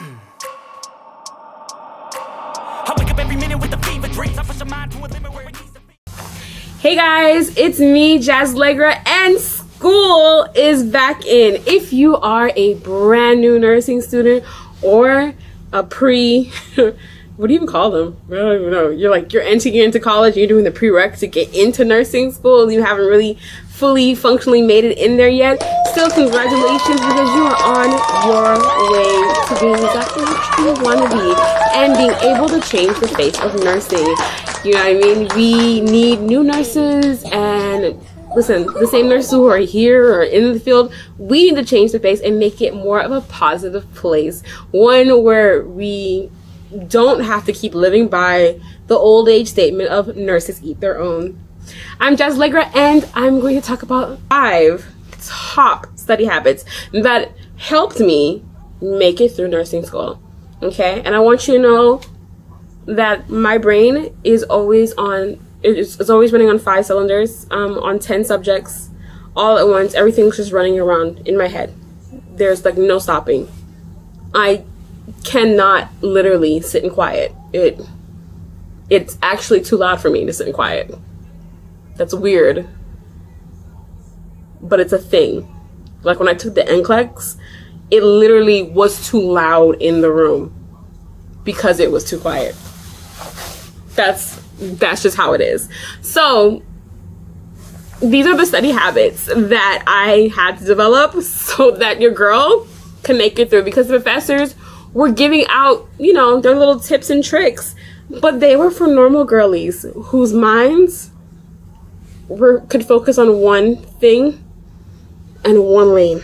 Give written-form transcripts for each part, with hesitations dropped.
I wake up every minute with the fever dreams. I push a mind to a limit where it needs to be. Hey guys, it's me, Jazzi, and school is back in. If you are a brand new nursing student or a what do you even call them? I don't even know. You're entering into college, you're doing the prereq to get into nursing school, and you haven't really fully functionally made it in there yet. Still, congratulations, because you are on your way to being exactly what you want to be and being able to change the face of nursing. You know what I mean? We need new nurses, and listen, the same nurses who are here or in the field, we need to change the face and make it more of a positive place. One where we don't have to keep living by the old age statement of nurses eat their own. I'm Jazzi, and I'm going to talk about 5 top study habits that helped me make it through nursing school. Okay? And I want you to know that my brain is always on, it's always running on 5 cylinders, on 10 subjects, all at once. Everything's just running around in my head. There's like no stopping. I cannot literally sit in quiet. It's actually too loud for me to sit in quiet. That's weird, but it's a thing. Like when I took the NCLEX, it literally was too loud in the room because it was too quiet. That's just how it is. So these are the study habits that I had to develop so that your girl can make it through, because the professors were giving out, you know, their little tips and tricks, but they were for normal girlies whose minds could focus on one thing and one lane.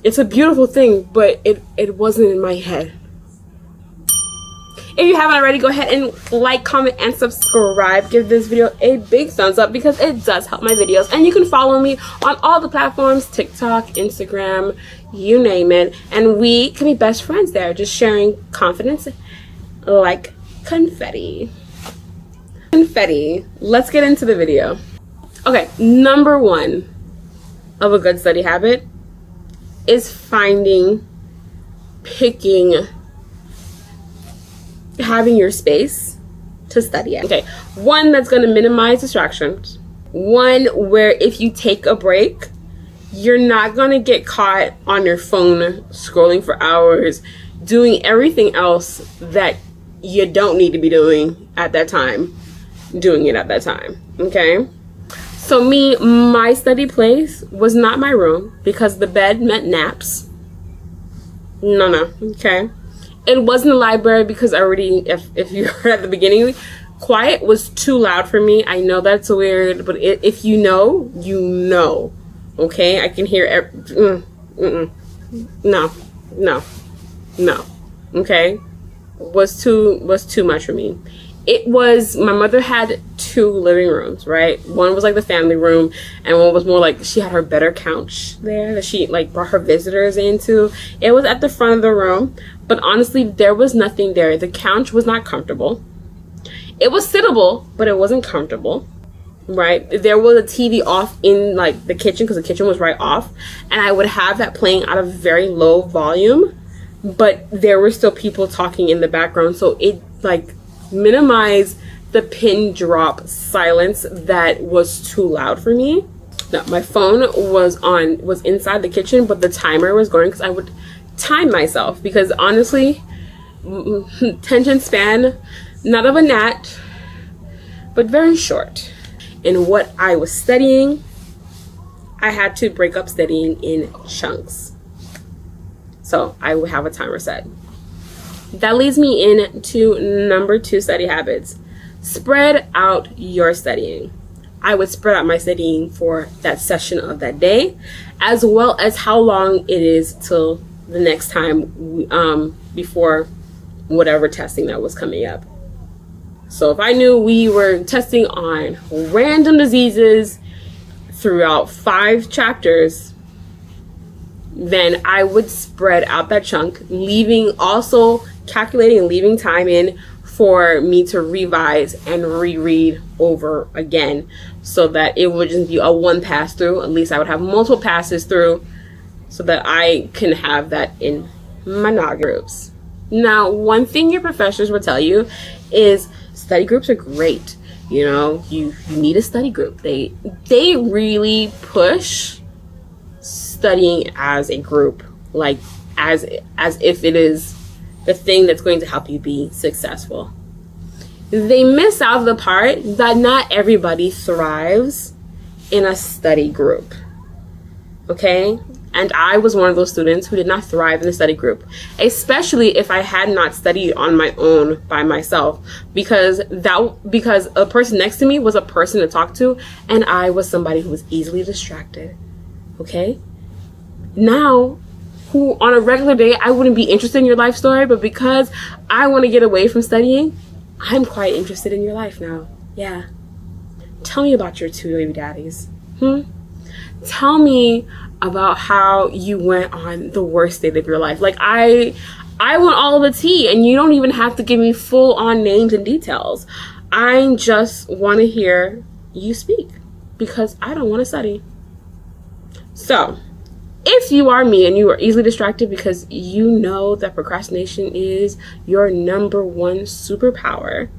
It's a beautiful thing, but it wasn't in my head. If you haven't already, go ahead and like, comment, and subscribe. Give this video a big thumbs up because it does help my videos. And you can follow me on all the platforms, TikTok, Instagram, you name it. And we can be best friends there, just sharing confidence like confetti. Confetti. Let's get into the video. Okay, number 1 of a good study habit is having your space to study at. Okay, one that's going to minimize distractions. One where if you take a break, you're not going to get caught on your phone scrolling for hours, doing everything else that you don't need to be doing at that time, doing it at that time. Okay, so my study place was not my room because the bed meant naps. No, okay. It wasn't a library because if you heard at the beginning, quiet was too loud for me. I know that's weird, but if you know, you know. Okay, I can hear no. Okay, was too much for me. My mother had 2 living rooms, right? One was like the family room, and one was more like she had her better couch there that she like brought her visitors into. It was at the front of the room, but honestly, there was nothing there. The couch was not comfortable. It was sittable, but it wasn't comfortable, right? There was a TV off in like the kitchen because the kitchen was right off, and I would have that playing at a very low volume, but there were still people talking in the background, so it like minimize the pin drop silence that was too loud for me. No, my phone was inside the kitchen, but the timer was going because I would time myself, because honestly, attention span, not of a gnat, but very short. In what I was studying, I had to break up studying in chunks, so I would have a timer set. That leads me into number 2 study habits. Spread out your studying. I would spread out my studying for that session of that day, as well as how long it is till the next time before whatever testing that was coming up. So if I knew we were testing on random diseases throughout 5 chapters, then I would spread out that chunk, calculating and leaving time in for me to revise and reread over again, so that it would just be a one pass through. At least I would have multiple passes through so that I can have that in monogamy groups. Now, one thing your professors will tell you is study groups are great. You know, you need a study group. They really push studying as a group, like as if it is the thing that's going to help you be successful. They miss out the part that not everybody thrives in a study group. Okay? And I was one of those students who did not thrive in a study group, especially if I had not studied on my own by myself, because a person next to me was a person to talk to, and I was somebody who was easily distracted. Okay? Now, who on a regular day I wouldn't be interested in your life story, but because I want to get away from studying, I'm quite interested in your life now. Yeah. Tell me about your two baby daddies. Tell me about how you went on the worst date of your life. Like, I want all the tea, and you don't even have to give me full on names and details. I just want to hear you speak, because I don't want to study. So, if you are me and you are easily distracted because you know that procrastination is your number one superpower,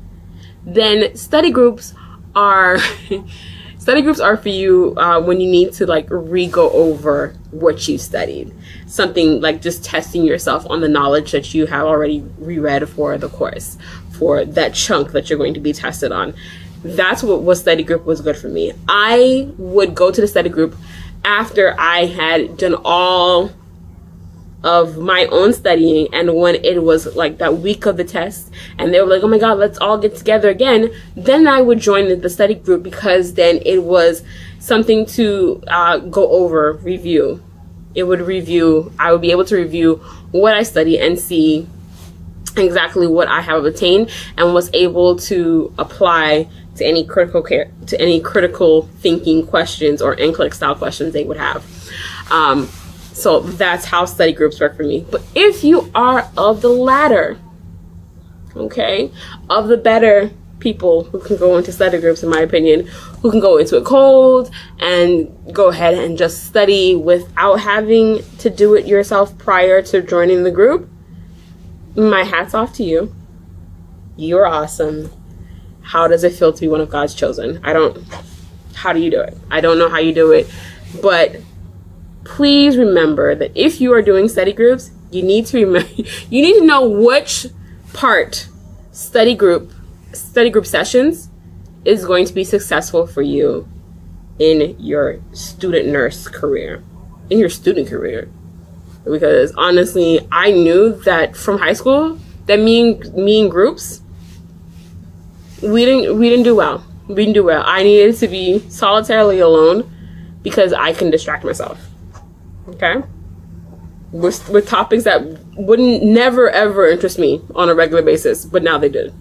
then study groups are for you when you need to like re-go over what you studied. Something like just testing yourself on the knowledge that you have already reread for the course, for that chunk that you're going to be tested on. That's what study group was good for me. I would go to the study group after I had done all of my own studying, and when it was like that week of the test and they were like, oh my god, let's all get together again, then I would join the study group, because then it was something to go over, review. I would be able to review what I study and see exactly what I have obtained and was able to apply to any critical thinking questions or NCLEX style questions they would have. So that's how study groups work for me. But if you are of the latter, okay, of the better people who can go into study groups, in my opinion, who can go into it cold and go ahead and just study without having to do it yourself prior to joining the group, my hat's off to you. You're awesome. How does it feel to be one of God's chosen? How do you do it? I don't know how you do it, but please remember that if you are doing study groups, you need to know which part study group sessions is going to be successful for you in your student nurse career, in your student career. Because honestly, I knew that from high school that me and groups, we didn't do well. We didn't do well. I needed to be solitarily alone because I can distract myself. Okay? With topics that wouldn't never ever interest me on a regular basis, but now they did.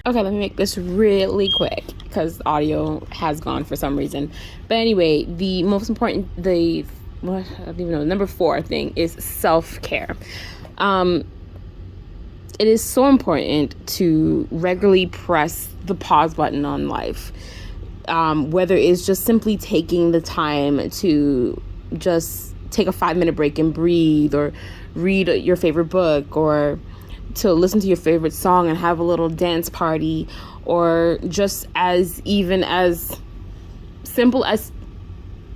Okay, let me make this really quick because audio has gone for some reason. But anyway, the most important, I don't even know, number 4 thing is self-care. It is so important to regularly press the pause button on life. Whether it's just simply taking the time to just take a 5-minute break and breathe, or read your favorite book, or to listen to your favorite song and have a little dance party, or just as simple as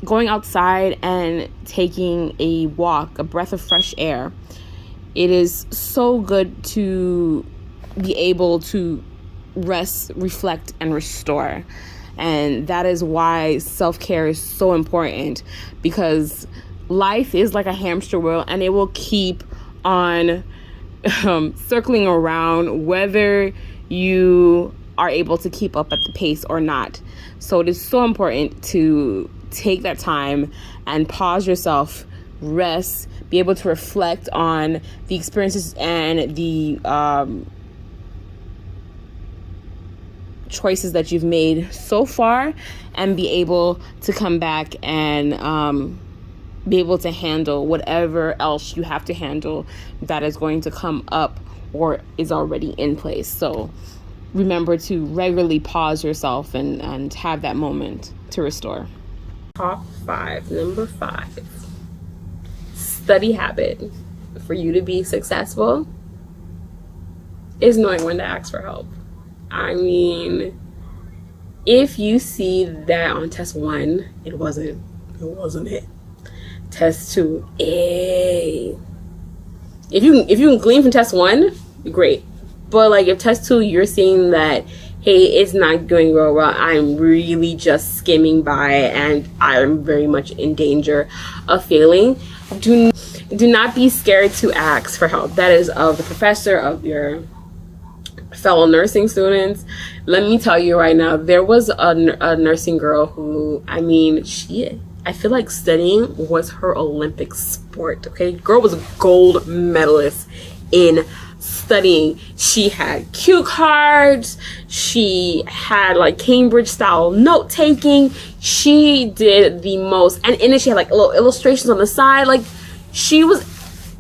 going outside and taking a walk, a breath of fresh air. It is so good to be able to rest, reflect, and restore. And that is why self-care is so important, because life is like a hamster wheel and it will keep on circling around whether you are able to keep up at the pace or not. So it is so important to take that time and pause yourself, rest, be able to reflect on the experiences and the choices that you've made so far, and be able to come back and be able to handle whatever else you have to handle that is going to come up or is already in place. So remember to regularly pause yourself and have that moment to restore. Top 5, number 5, study habit. for you to be successful is knowing when to ask for help. I mean, if you see that on test 1, it wasn't it. Test 2, if you can glean from test 1, great. But like if test 2 you're seeing that, hey, it's not going real well, I'm really just skimming by and I'm very much in danger of failing, do not be scared to ask for help. That is of the professor, of your fellow nursing students. Let me tell you right now, there was a nursing girl who, I mean, I feel like studying was her Olympic sport. Okay, girl was a gold medalist in studying. She had cue cards, she had like Cambridge style note taking, she did the most, and then she had like little illustrations on the side. Like, she was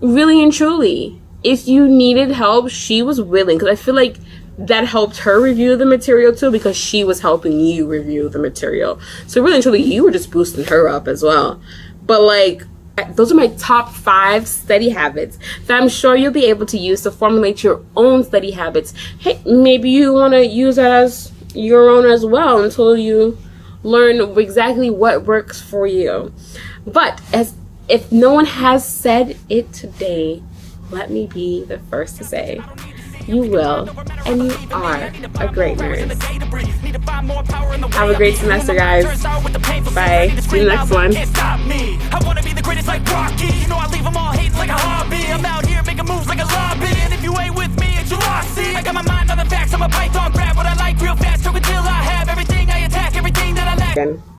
really and truly, if you needed help, she was willing, because I feel like that helped her review the material too, because she was helping you review the material. So really and truly, you were just boosting her up as well. But like, those are my top 5 study habits that I'm sure you'll be able to use to formulate your own study habits. Hey, maybe you want to use that as your own as well until you learn exactly what works for you. But if no one has said it today, let me be the first to say, you will, and you are a great nurse. Have a great semester, guys. Bye. See you next one. I wanna be the greatest like Rocky. You know I leave them all hating like a hobby. I'm out here making moves like a lobby. And if you ain't with me, it's your lossy. I got my mind on the facts. I'm a python, grab what I like real fast. So until I have everything, I attack everything that I lack.